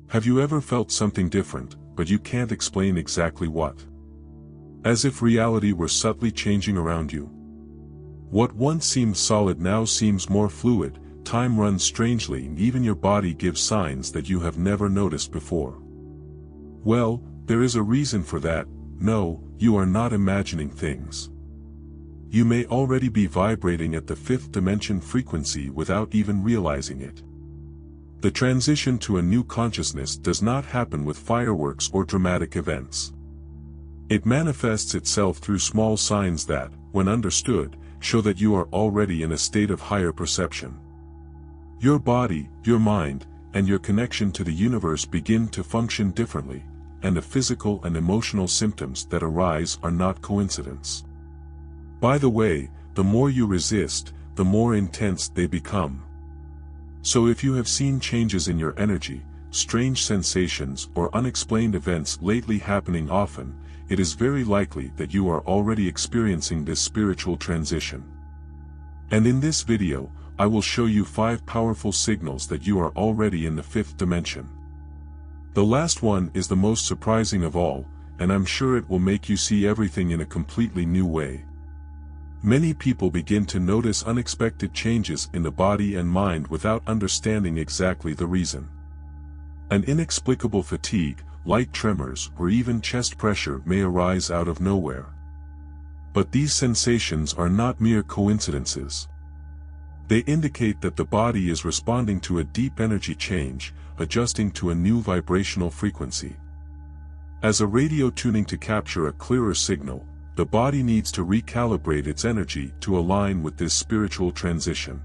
Have you ever felt something different, but you can't explain exactly what? As if reality were subtly changing around you. What once seemed solid now seems more fluid, time runs strangely, and even your body gives signs that you have never noticed before. Well, there is a reason for that. No, you are not imagining things. You may already be vibrating at the fifth dimension frequency without even realizing it. The transition to a new consciousness does not happen with fireworks or dramatic events. It manifests itself through small signs that, when understood, show that you are already in a state of higher perception. Your body, your mind, and your connection to the universe begin to function differently, and the physical and emotional symptoms that arise are not coincidence. By the way, the more you resist, the more intense they become. So if you have seen changes in your energy, strange sensations or unexplained events lately happening often, it is very likely that you are already experiencing this spiritual transition. And in this video, I will show you 5 powerful signals that you are already in the 5th dimension. The last one is the most surprising of all, and I'm sure it will make you see everything in a completely new way. Many people begin to notice unexpected changes in the body and mind without understanding exactly the reason. An inexplicable fatigue, light tremors, or even chest pressure may arise out of nowhere. But these sensations are not mere coincidences. They indicate that the body is responding to a deep energy change, adjusting to a new vibrational frequency. As a radio tuning to capture a clearer signal, the body needs to recalibrate its energy to align with this spiritual transition.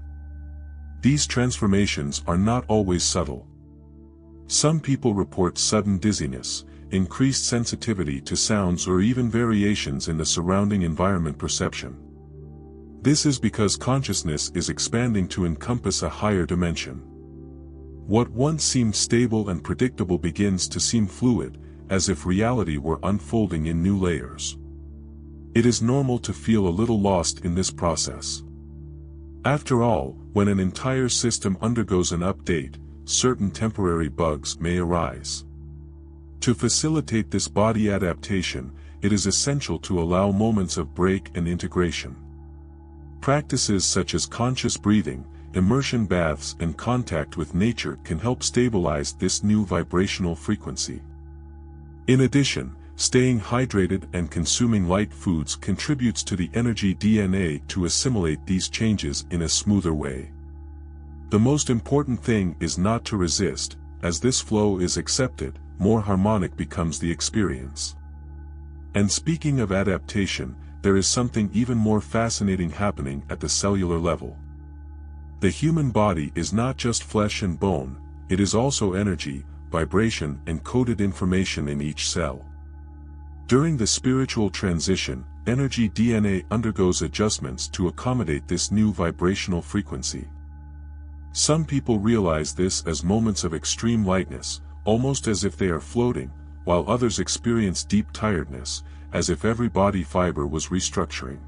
These transformations are not always subtle. Some people report sudden dizziness, increased sensitivity to sounds, or even variations in the surrounding environment perception. This is because consciousness is expanding to encompass a higher dimension. What once seemed stable and predictable begins to seem fluid, as if reality were unfolding in new layers. It is normal to feel a little lost in this process. After all, when an entire system undergoes an update, certain temporary bugs may arise. To facilitate this body adaptation, it is essential to allow moments of break and integration. Practices such as conscious breathing, immersion baths, and contact with nature can help stabilize this new vibrational frequency. In addition, staying hydrated and consuming light foods contributes to the energy DNA to assimilate these changes in a smoother way. The most important thing is not to resist. As this flow is accepted, more harmonic becomes the experience. And speaking of adaptation, there is something even more fascinating happening at the cellular level. The human body is not just flesh and bone, it is also energy, vibration, and coded information in each cell. During the spiritual transition, energy DNA undergoes adjustments to accommodate this new vibrational frequency. Some people realize this as moments of extreme lightness, almost as if they are floating, while others experience deep tiredness, as if every body fiber was restructuring.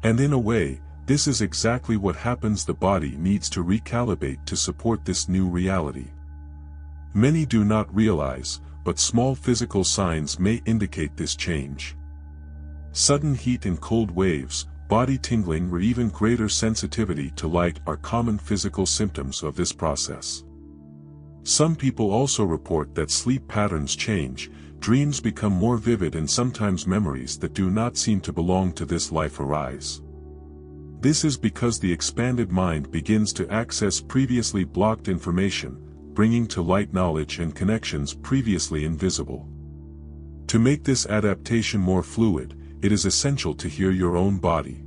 And in a way, this is exactly what happens. The body needs to recalibrate to support this new reality. Many do not realize, but small physical signs may indicate this change. Sudden heat and cold waves, body tingling, or even greater sensitivity to light are common physical symptoms of this process. Some people also report that sleep patterns change, dreams become more vivid, and sometimes memories that do not seem to belong to this life arise. This is because the expanded mind begins to access previously blocked information, bringing to light knowledge and connections previously invisible. To make this adaptation more fluid, it is essential to hear your own body.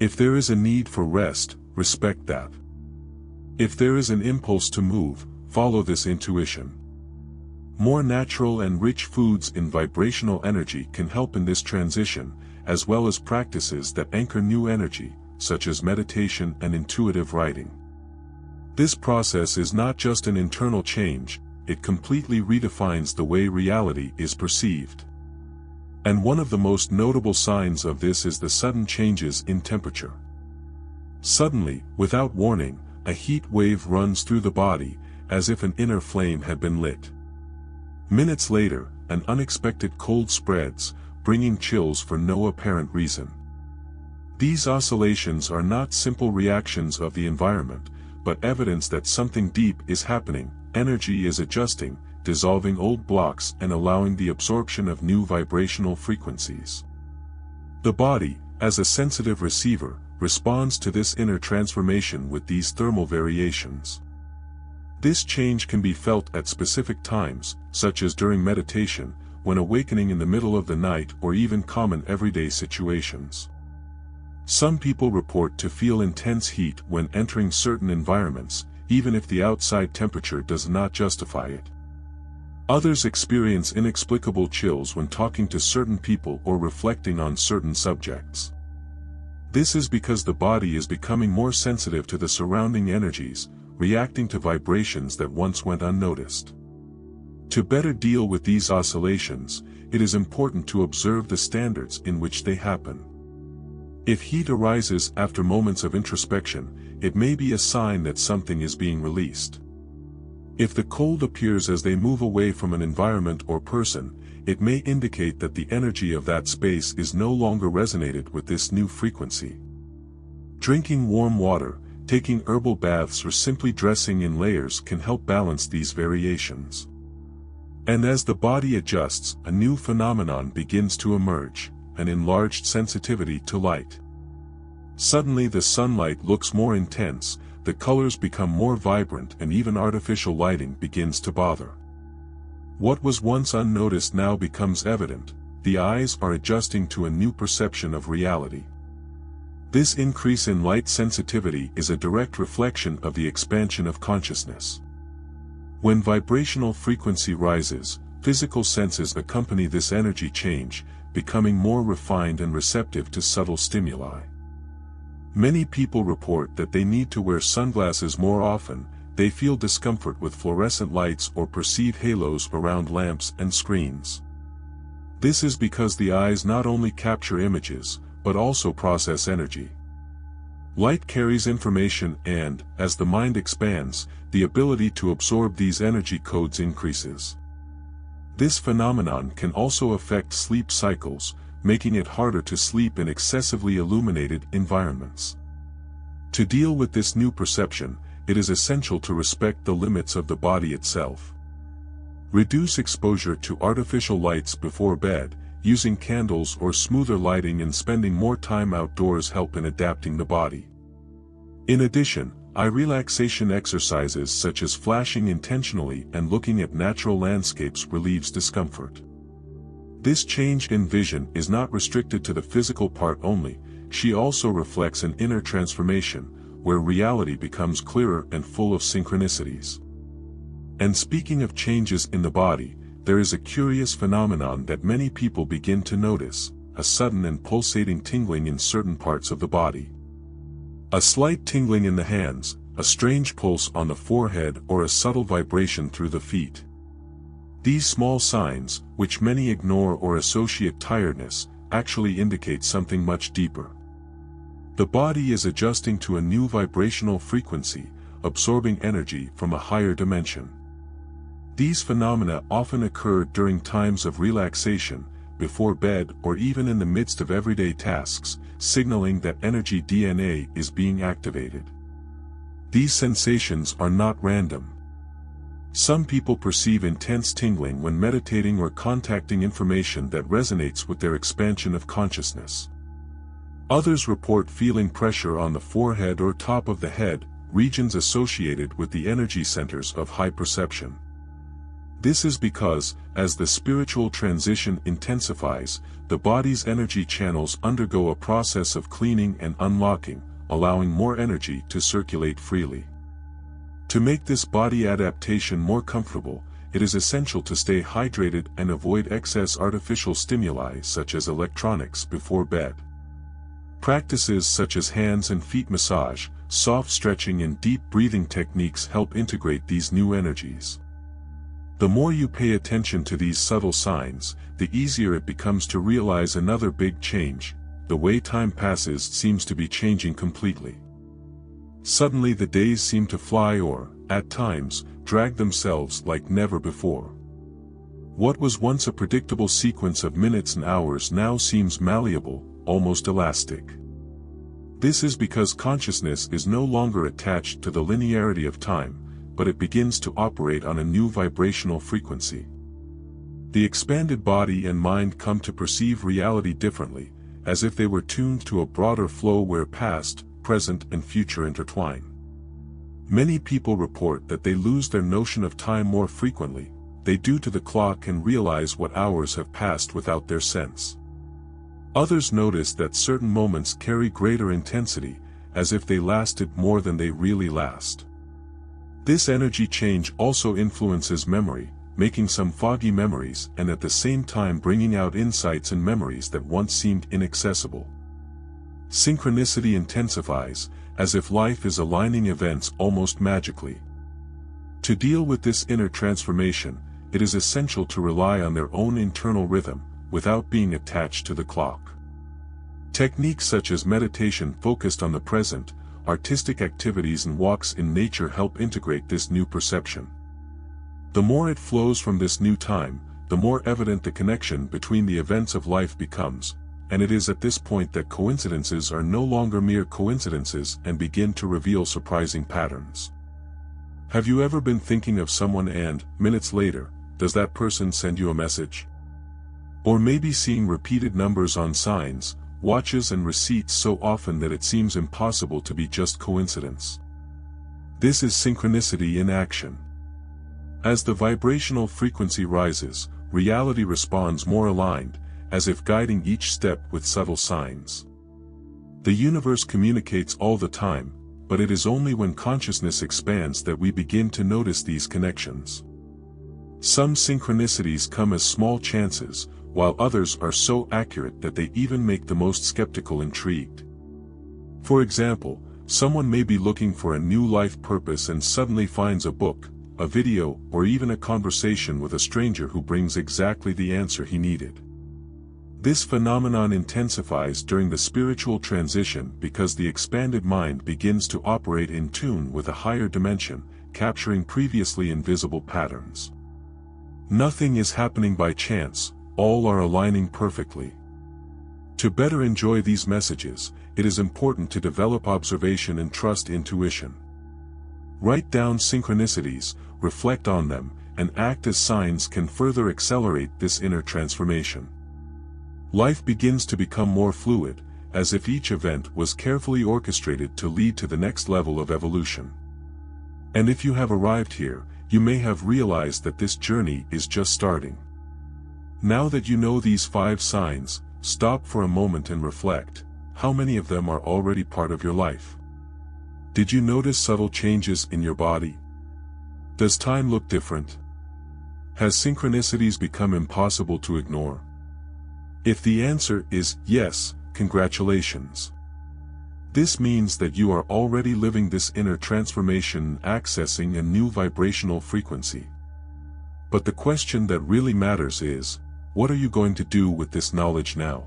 If there is a need for rest, respect that. If there is an impulse to move, follow this intuition. More natural and rich foods in vibrational energy can help in this transition, as well as practices that anchor new energy, such as meditation and intuitive writing. This process is not just an internal change, it completely redefines the way reality is perceived. And one of the most notable signs of this is the sudden changes in temperature. Suddenly, without warning, a heat wave runs through the body, as if an inner flame had been lit. Minutes later, an unexpected cold spreads, bringing chills for no apparent reason. These oscillations are not simple reactions of the environment, but evidence that something deep is happening. Energy is adjusting, dissolving old blocks and allowing the absorption of new vibrational frequencies. The body, as a sensitive receiver, responds to this inner transformation with these thermal variations. This change can be felt at specific times, such as during meditation, when awakening in the middle of the night, or even common everyday situations. Some people report to feel intense heat when entering certain environments, even if the outside temperature does not justify it. Others experience inexplicable chills when talking to certain people or reflecting on certain subjects. This is because the body is becoming more sensitive to the surrounding energies, reacting to vibrations that once went unnoticed. To better deal with these oscillations, it is important to observe the standards in which they happen. If heat arises after moments of introspection, it may be a sign that something is being released. If the cold appears as they move away from an environment or person, it may indicate that the energy of that space is no longer resonated with this new frequency. Drinking warm water, taking herbal baths or simply dressing in layers can help balance these variations. And as the body adjusts, a new phenomenon begins to emerge, an enlarged sensitivity to light. Suddenly the sunlight looks more intense, the colors become more vibrant, and even artificial lighting begins to bother. What was once unnoticed now becomes evident. The eyes are adjusting to a new perception of reality. This increase in light sensitivity is a direct reflection of the expansion of consciousness. When vibrational frequency rises, physical senses accompany this energy change, becoming more refined and receptive to subtle stimuli. Many people report that they need to wear sunglasses more often. They feel discomfort with fluorescent lights or perceive halos around lamps and screens. This is because the eyes not only capture images, but also process energy. Light carries information and, as the mind expands, the ability to absorb these energy codes increases. This phenomenon can also affect sleep cycles, making it harder to sleep in excessively illuminated environments. To deal with this new perception, it is essential to respect the limits of the body itself. Reduce exposure to artificial lights before bed. Using candles or smoother lighting and spending more time outdoors help in adapting the body. In addition, eye relaxation exercises such as flashing intentionally and looking at natural landscapes relieves discomfort. This change in vision is not restricted to the physical part only. She also reflects an inner transformation, where reality becomes clearer and full of synchronicities. And speaking of changes in the body, there is a curious phenomenon that many people begin to notice, a sudden and pulsating tingling in certain parts of the body. A slight tingling in the hands, a strange pulse on the forehead, or a subtle vibration through the feet. These small signs, which many ignore or associate tiredness, actually indicate something much deeper. The body is adjusting to a new vibrational frequency, absorbing energy from a higher dimension. These phenomena often occur during times of relaxation, before bed, or even in the midst of everyday tasks, signaling that energy DNA is being activated. These sensations are not random. Some people perceive intense tingling when meditating or contacting information that resonates with their expansion of consciousness. Others report feeling pressure on the forehead or top of the head, regions associated with the energy centers of high perception. This is because, as the spiritual transition intensifies, the body's energy channels undergo a process of cleaning and unlocking, allowing more energy to circulate freely. To make this body adaptation more comfortable, it is essential to stay hydrated and avoid excess artificial stimuli such as electronics before bed. Practices such as hands and feet massage, soft stretching and deep breathing techniques help integrate these new energies. The more you pay attention to these subtle signs, the easier it becomes to realize another big change. The way time passes seems to be changing completely. Suddenly the days seem to fly or, at times, drag themselves like never before. What was once a predictable sequence of minutes and hours now seems malleable, almost elastic. This is because consciousness is no longer attached to the linearity of time, but it begins to operate on a new vibrational frequency. The expanded body and mind come to perceive reality differently, as if they were tuned to a broader flow where past, present and future intertwine. Many people report that they lose their notion of time more frequently. They do to the clock and realize what hours have passed without their sense. Others notice that certain moments carry greater intensity, as if they lasted more than they really last. This energy change also influences memory, making some foggy memories and at the same time bringing out insights and memories that once seemed inaccessible. Synchronicity intensifies, as if life is aligning events almost magically. To deal with this inner transformation, it is essential to rely on their own internal rhythm, without being attached to the clock. Techniques such as meditation focused on the present, artistic activities and walks in nature help integrate this new perception. The more it flows from this new time, the more evident the connection between the events of life becomes, and it is at this point that coincidences are no longer mere coincidences and begin to reveal surprising patterns. Have you ever been thinking of someone and, minutes later, does that person send you a message? Or maybe seeing repeated numbers on signs, watches and receipts so often that it seems impossible to be just coincidence. This is synchronicity in action. As the vibrational frequency rises, reality responds more aligned, as if guiding each step with subtle signs. The universe communicates all the time, but it is only when consciousness expands that we begin to notice these connections. Some synchronicities come as small chances, while others are so accurate that they even make the most skeptical intrigued. For example, someone may be looking for a new life purpose and suddenly finds a book, a video, or even a conversation with a stranger who brings exactly the answer he needed. This phenomenon intensifies during the spiritual transition because the expanded mind begins to operate in tune with a higher dimension, capturing previously invisible patterns. Nothing is happening by chance, all are aligning perfectly. To better enjoy these messages, it is important to develop observation and trust intuition. Write down synchronicities, reflect on them, and act as signs can further accelerate this inner transformation. Life begins to become more fluid, as if each event was carefully orchestrated to lead to the next level of evolution. And if you have arrived here, you may have realized that this journey is just starting. Now that you know these 5 signs, stop for a moment and reflect. How many of them are already part of your life? Did you notice subtle changes in your body? Does time look different? Has synchronicities become impossible to ignore? If the answer is yes, congratulations. This means that you are already living this inner transformation and accessing a new vibrational frequency. But the question that really matters is, what are you going to do with this knowledge now?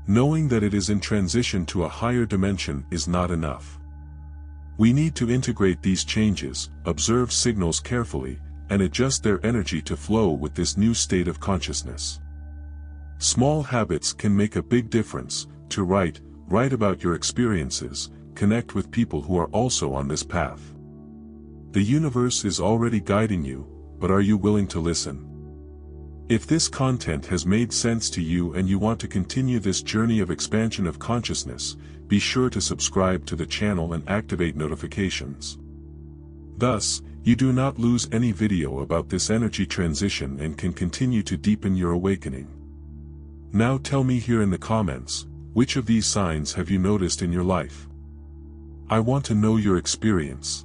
Knowing that it is in transition to a higher dimension is not enough. We need to integrate these changes, observe signals carefully, and adjust their energy to flow with this new state of consciousness. Small habits can make a big difference. To write about your experiences, connect with people who are also on this path. The universe is already guiding you, but are you willing to listen? If this content has made sense to you and you want to continue this journey of expansion of consciousness, be sure to subscribe to the channel and activate notifications. Thus, you do not lose any video about this energy transition and can continue to deepen your awakening. Now tell me here in the comments, which of these signs have you noticed in your life? I want to know your experience.